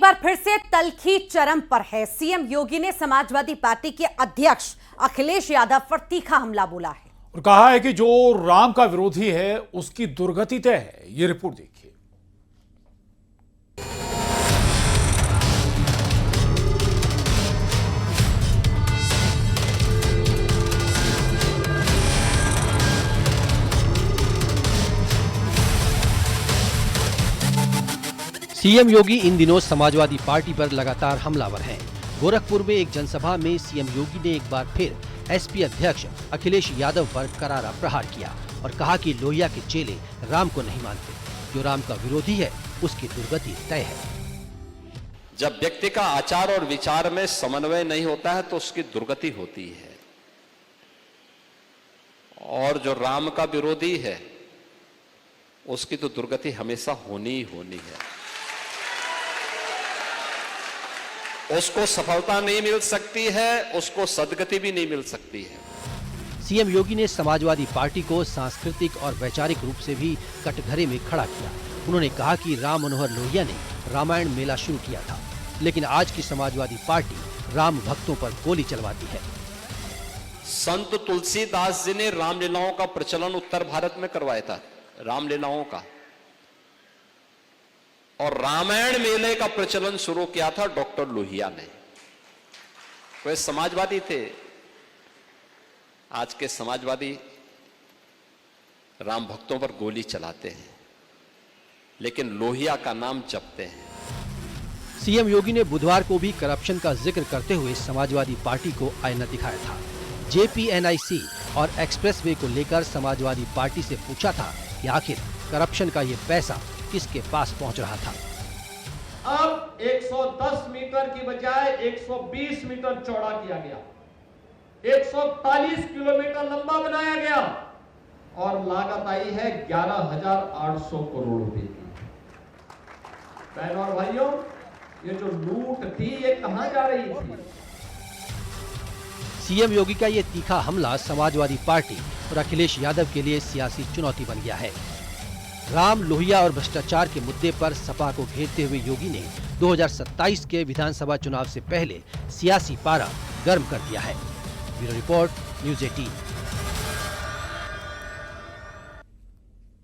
बार फिर से तल्खी चरम पर है। सीएम योगी ने समाजवादी पार्टी के अध्यक्ष अखिलेश यादव पर तीखा हमला बोला है और कहा है कि जो राम का विरोधी है उसकी दुर्गति तय है। ये रिपोर्ट देखिए। सीएम योगी इन दिनों समाजवादी पार्टी पर लगातार हमलावर हैं। गोरखपुर में एक जनसभा में सीएम योगी ने एक बार फिर एसपी अध्यक्ष अखिलेश यादव पर करारा प्रहार किया और कहा कि लोहिया के चेले राम को नहीं मानते, जो राम का विरोधी है उसकी दुर्गति तय है। जब व्यक्ति का आचार और विचार में समन्वय नहीं होता है तो उसकी दुर्गति होती है, और जो राम का विरोधी है उसकी तो दुर्गति हमेशा होनी ही होनी है। उसको सफलता नहीं मिल सकती है, उसको सदगति भी नहीं मिल सकती है। सीएम योगी ने समाजवादी पार्टी को सांस्कृतिक और वैचारिक रूप से भी कटघरे में खड़ा किया। उन्होंने कहा कि राम मनोहर लोहिया ने रामायण मेला शुरू किया था, लेकिन आज की समाजवादी पार्टी राम भक्तों पर गोली चलवाती है। संत तुलसीदास जी ने रामलीलाओं का प्रचलन उत्तर भारत में करवाया था, रामलीलाओं का, और रामायण मेले का प्रचलन शुरू किया था डॉक्टर लोहिया ने। वे समाजवादी थे। आज के समाजवादी राम भक्तों पर गोली चलाते हैं, लेकिन लोहिया का नाम जपते हैं। सीएम योगी ने बुधवार को भी करप्शन का जिक्र करते हुए समाजवादी पार्टी को आईना दिखाया था। जेपीएनआईसी और एक्सप्रेसवे को लेकर समाजवादी पार्टी से पूछा था कि आखिर करप्शन का ये पैसा किसके पास पहुंच रहा था। अब 110 मीटर की बजाय 120 मीटर चौड़ा किया गया, 140 किलोमीटर लंबा बनाया गया और लागत आई है 11,800 करोड़ रुपए की। बहनों और भाइयों, ये जो लूट थी ये कहां जा रही थी? सीएम योगी का ये तीखा हमला समाजवादी पार्टी और अखिलेश यादव के लिए सियासी चुनौती बन गया है। राम, लोहिया और भ्रष्टाचार के मुद्दे पर सपा को घेरते हुए योगी ने 2027 के विधानसभा चुनाव से पहले सियासी पारा गर्म कर दिया है। Bureau report, news 18।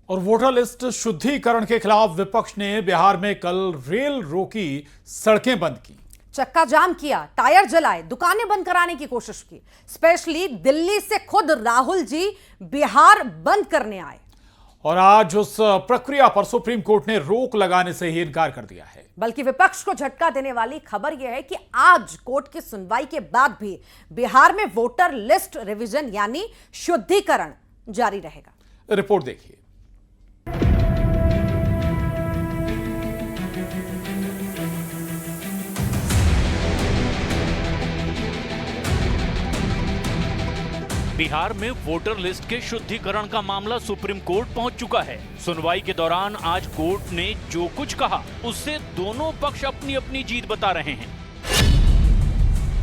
और वोटर लिस्ट शुद्धिकरण के खिलाफ विपक्ष ने बिहार में कल रेल रोकी, सड़कें बंद की, चक्का जाम किया, टायर जलाए, दुकानें बंद कराने की कोशिश की। स्पेशली दिल्ली से खुद राहुल जी बिहार बंद करने आए। और आज उस प्रक्रिया पर सुप्रीम कोर्ट ने रोक लगाने से ही इनकार कर दिया है। बल्कि विपक्ष को झटका देने वाली खबर यह है कि आज कोर्ट की सुनवाई के बाद भी बिहार में वोटर लिस्ट रिवीजन यानी शुद्धिकरण जारी रहेगा। रिपोर्ट देखिए। बिहार में वोटर लिस्ट के शुद्धिकरण का मामला सुप्रीम कोर्ट पहुंच चुका है। सुनवाई के दौरान आज कोर्ट ने जो कुछ कहा उससे दोनों पक्ष अपनी अपनी जीत बता रहे हैं।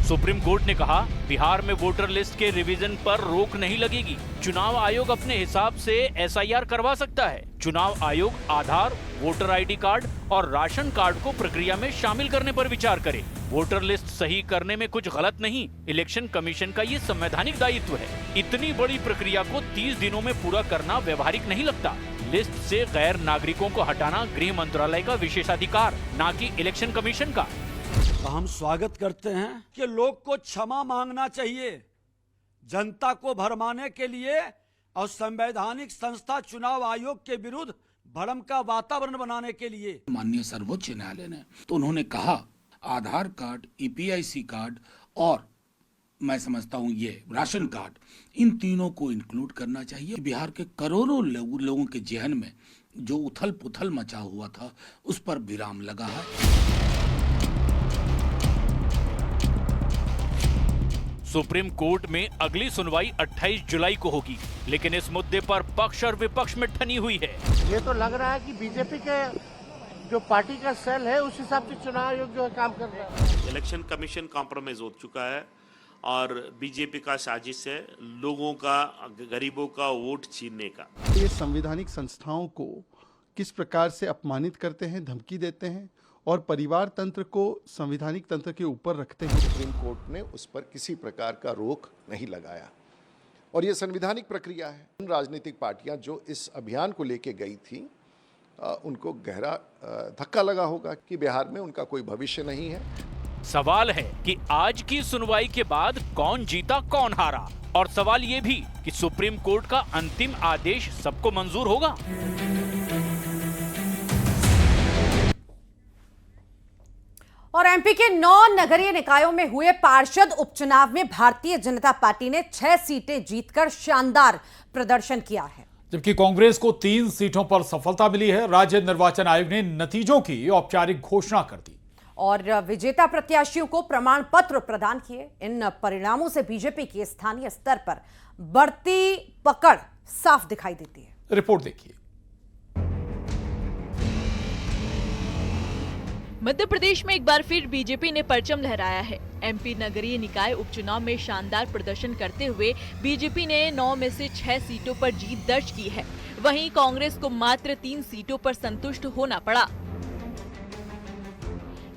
सुप्रीम कोर्ट ने कहा, बिहार में वोटर लिस्ट के रिवीजन पर रोक नहीं लगेगी। चुनाव आयोग अपने हिसाब से एसआईआर करवा सकता है। चुनाव आयोग आधार, वोटर आईडी कार्ड और राशन कार्ड को प्रक्रिया में शामिल करने पर विचार करे। वोटर लिस्ट सही करने में कुछ गलत नहीं, इलेक्शन कमीशन का ये संवैधानिक दायित्व है। इतनी बड़ी प्रक्रिया को 30 दिनों में पूरा करना व्यवहारिक नहीं लगता। लिस्ट से गैर नागरिकों को हटाना गृह मंत्रालय का विशेषाधिकार, न कि इलेक्शन कमीशन का। हम स्वागत करते हैं कि लोग को क्षमा मांगना चाहिए, जनता को भरमाने के लिए और संवैधानिक संस्था चुनाव आयोग के विरुद्ध भ्रम का वातावरण बनाने के लिए। माननीय सर्वोच्च न्यायालय ने तो उन्होंने कहा आधार कार्ड, ईपीआईसी कार्ड और मैं समझता हूं ये राशन कार्ड, इन तीनों को इंक्लूड करना चाहिए। बिहार के करोड़ों लोगों के जेहन में जो उथल पुथल मचा हुआ था उस पर विराम लगा है। सुप्रीम कोर्ट में अगली सुनवाई 28 जुलाई को होगी, लेकिन इस मुद्दे पर पक्ष और विपक्ष में ठनी हुई है। ये तो लग रहा है कि बीजेपी के जो पार्टी का सेल है उस हिसाब से चुनाव आयोग जो है काम कर रहा है। इलेक्शन कमीशन कॉम्प्रोमाइज हो चुका है और बीजेपी का साजिश है लोगों का, गरीबों का वोट छीनने का। ये संवैधानिक संस्थाओं को किस प्रकार से अपमानित करते हैं, धमकी देते हैं और परिवार तंत्र को संवैधानिक तंत्र के ऊपर रखते हैं। सुप्रीम कोर्ट ने उस पर किसी प्रकार का रोक नहीं लगाया और ये संवैधानिक प्रक्रिया है। उन राजनीतिक पार्टियां जो इस अभियान को लेके गई थी उनको गहरा धक्का लगा होगा कि बिहार में उनका कोई भविष्य नहीं है। सवाल है कि आज की सुनवाई के बाद कौन जीता कौन हारा, और सवाल ये भी कि सुप्रीम कोर्ट का अंतिम आदेश सबको मंजूर होगा। और एमपी के 9 नगरीय निकायों में हुए पार्षद उपचुनाव में भारतीय जनता पार्टी ने 6 सीटें जीतकर शानदार प्रदर्शन किया है, जबकि कांग्रेस को 3 सीटों पर सफलता मिली है। राज्य निर्वाचन आयोग ने नतीजों की औपचारिक घोषणा कर दी और विजेता प्रत्याशियों को प्रमाण पत्र प्रदान किए। इन परिणामों से बीजेपी के स्थानीय स्तर पर बढ़ती पकड़ साफ दिखाई देती है। रिपोर्ट देखिए। मध्य प्रदेश में एक बार फिर बीजेपी ने परचम लहराया है। एमपी नगरीय निकाय उपचुनाव में शानदार प्रदर्शन करते हुए बीजेपी ने 9 में से 6 सीटों पर जीत दर्ज की है। वहीं कांग्रेस को मात्र 3 सीटों पर संतुष्ट होना पड़ा।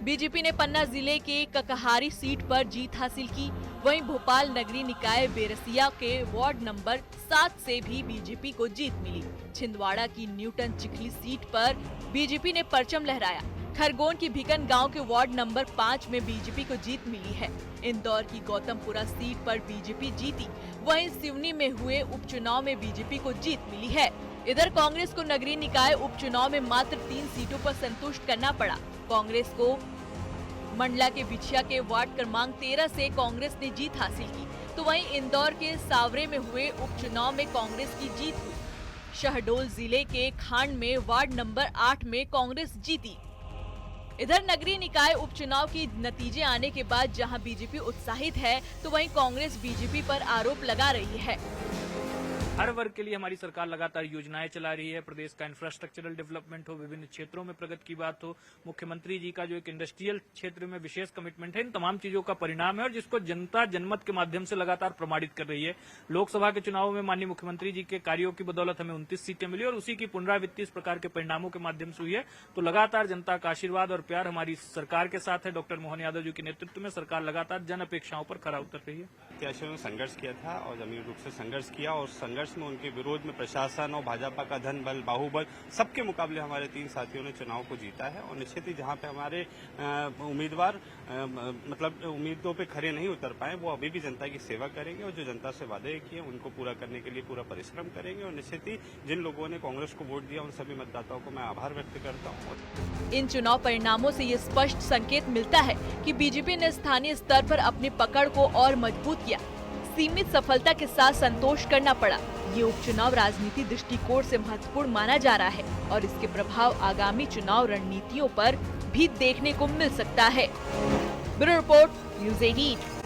बीजेपी ने पन्ना जिले के ककहारी सीट पर जीत हासिल की। वहीं भोपाल नगरीय निकाय बेरसिया के वार्ड नंबर 7 से भी बीजेपी को जीत मिली। छिंदवाड़ा की न्यूटन चिखली सीट पर बीजेपी ने परचम लहराया। खरगोन की भिकन गांव के वार्ड नंबर 5 में बीजेपी को जीत मिली है। इंदौर की गौतमपुरा सीट पर बीजेपी जीती। वहीं सिवनी में हुए उपचुनाव में बीजेपी को जीत मिली है। इधर कांग्रेस को नगरीय निकाय उपचुनाव में मात्र 3 सीटों पर संतुष्ट करना पड़ा। कांग्रेस को मंडला के बिछिया के वार्ड क्रमांक 13 से कांग्रेस ने जीत हासिल की, तो वहीं इंदौर के सावरे में हुए उपचुनाव में कांग्रेस की जीत हुई। शहडोल जिले के खांड में वार्ड नंबर 8 में कांग्रेस जीती। इधर नगरीय निकाय उपचुनाव की नतीजे आने के बाद जहां बीजेपी उत्साहित है, तो वहीं कांग्रेस बीजेपी पर आरोप लगा रही है। हर वर्ग के लिए हमारी सरकार लगातार योजनाएं चला रही है। प्रदेश का इंफ्रास्ट्रक्चरल डेवलपमेंट हो, विभिन्न क्षेत्रों में प्रगति की बात हो, मुख्यमंत्री जी का जो एक इंडस्ट्रियल क्षेत्र में विशेष कमिटमेंट है, इन तमाम चीजों का परिणाम है और जिसको जनता जनमत के माध्यम से लगातार प्रमाणित कर रही है। लोकसभा के चुनाव में माननीय मुख्यमंत्री जी के कार्यों की बदौलत हमें 29 सीटें मिली और उसी की पुनरावृत्ति इस प्रकार के परिणामों के माध्यम से हुई है। तो लगातार जनता का आशीर्वाद और प्यार हमारी सरकार के साथ है। डॉक्टर मोहन यादव जी के नेतृत्व में सरकार लगातार जन अपेक्षाओं पर खरा उतर रही है। प्रत्याशियों ने संघर्ष किया था और जमीन रूप से संघर्ष किया और संघर्ष में उनके विरोध में प्रशासन और भाजपा का धन बल बाहुबल सबके मुकाबले हमारे 3 साथियों ने चुनाव को जीता है। और निश्चित ही जहां पे हमारे उम्मीदवार मतलब उम्मीदों पे खरे नहीं उतर पाए, वो अभी भी जनता की सेवा करेंगे और जो जनता से वादे किए उनको पूरा करने के लिए पूरा परिश्रम करेंगे। और निश्चित ही जिन लोगों ने कांग्रेस को वोट दिया उन सभी मतदाताओं को मैं आभार व्यक्त करता हूँ। इन चुनाव परिणामों से ये स्पष्ट संकेत मिलता है कि बीजेपी ने स्थानीय स्तर पर अपनी पकड़ को और मजबूत किया। सीमित सफलता के साथ संतोष करना पड़ा। ये उपचुनाव राजनीति दृष्टिकोण से महत्वपूर्ण माना जा रहा है और इसके प्रभाव आगामी चुनाव रणनीतियों पर भी देखने को मिल सकता है। Bureau report, news 18।